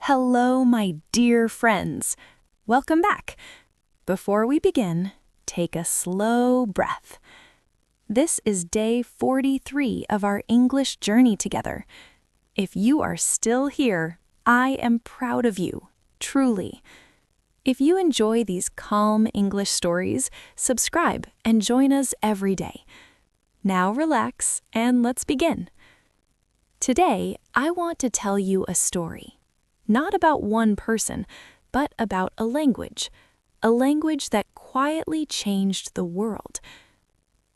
Hello, my dear friends. Welcome back. Before we begin, take a slow breath. This is day 43 of our English journey together. If you are still here, I am proud of you, truly. If you enjoy these calm English stories, subscribe and join us every day. Now relax and let's begin. Today, I want to tell you a story. Not about one person, but about a language that quietly changed the world.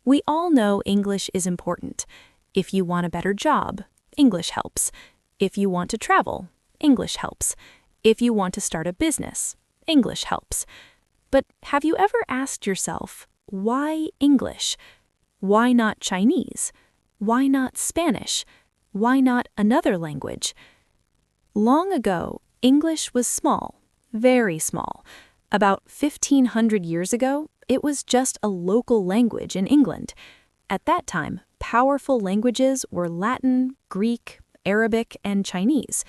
We all know English is important. If you want a better job, English helps. If you want to travel, English helps. If you want to start a business, English helps. But have you ever asked yourself, why English? Why not Chinese? Why not Spanish? Why not another language? Long ago, English was small, very small. About 1,500 years ago, it was just a local language in England. At that time, powerful languages were Latin, Greek, Arabic, and Chinese.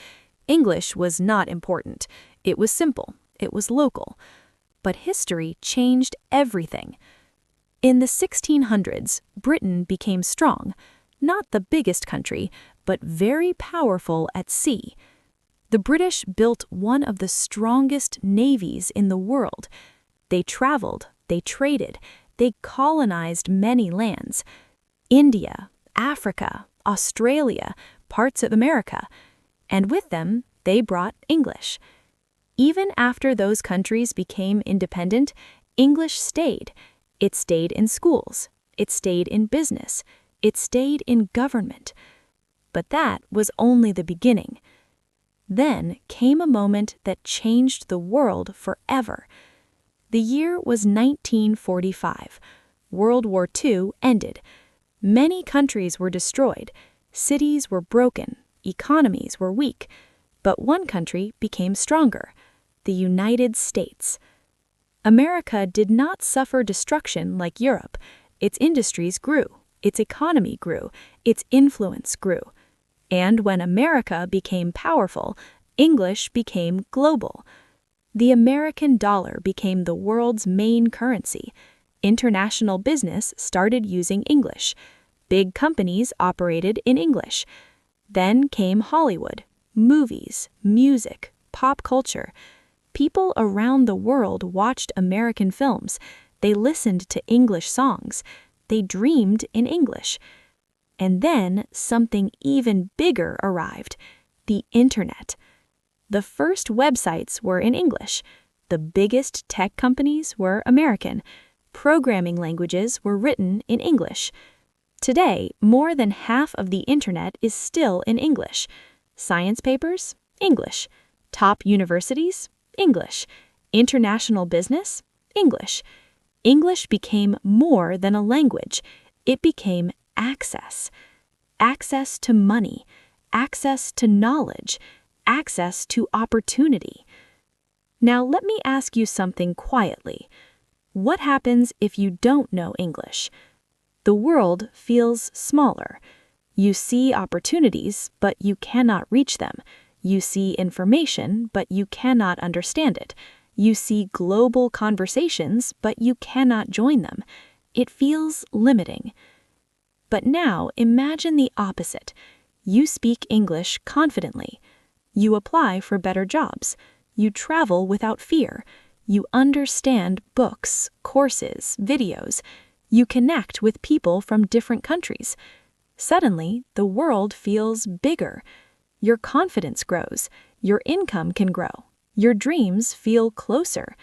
English was not important. It was simple. It was local. But history changed everything. In the 1600s, Britain became strong. Not the biggest country, but very powerful at sea. The British built one of the strongest navies in the world. They traveled, they traded, they colonized many lands. India, Africa, Australia, parts of America. And with them, they brought English. Even after those countries became independent, English stayed. It stayed in schools. It stayed in business. It stayed in government. But that was only the beginning. Then came a moment that changed the world forever. The year was 1945. World War II ended. Many countries were destroyed. Cities were broken. Economies were weak. But one country became stronger: the United States. America did not suffer destruction like Europe. Its industries grew. Its economy grew. Its influence grew. And when America became powerful, English became global. The American dollar became the world's main currency. International business started using English. Big companies operated in English. Then came Hollywood, movies, music, pop culture. People around the world watched American films. They listened to English songs. They dreamed in English. And then something even bigger arrived: the internet. The first websites were in English. The biggest tech companies were American. Programming languages were written in English. Today, more than half of the internet is still in English. Science papers, English. Top universities, English. International business, English. English became more than a language. It became access. Access to money, access to knowledge, access to opportunity. Now let me ask you something quietly. What happens if you don't know English? The world feels smaller. You see opportunities, but you cannot reach them. You see information, but you cannot understand it. You see global conversations, but you cannot join them. It feels limiting. But now imagine the opposite. You speak English confidently. You apply for better jobs. You travel without fear. You understand books, courses, videos. You connect with people from different countries. Suddenly, the world feels bigger. Your confidence grows. Your income can grow. Your dreams feel closer.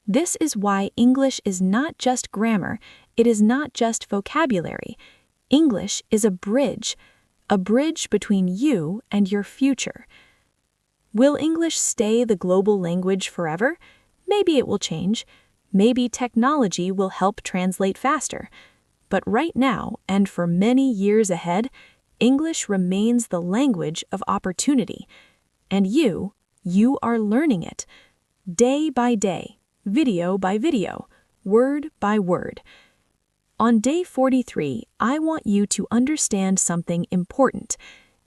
This is why English is not just grammar. It is not just vocabulary. English is a bridge between you and your future. Will English stay the global language forever? Maybe it will change. Maybe technology will help translate faster. But right now, and for many years ahead, English remains the language of opportunity. And you are learning it. Day by day, video by video, word by word. On day 43, I want you to understand something important.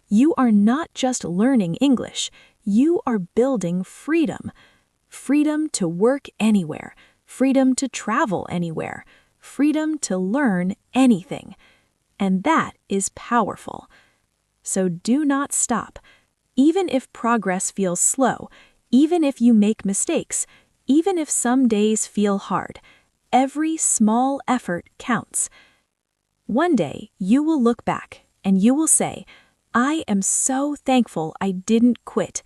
You are not just learning English. you are building freedom. Freedom to work anywhere, freedom to travel anywhere, freedom to learn anything. And that is powerful. So do not stop. Even if progress feels slow, even if you make mistakes, even if some days feel hard, every small effort counts. One day, you will look back and you will say, I am so thankful I didn't quit.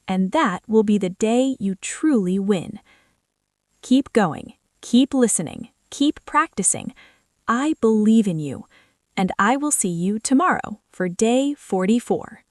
And that will be the day you truly win. Keep going, keep listening, keep practicing. I believe in you, and I will see you tomorrow for day 44.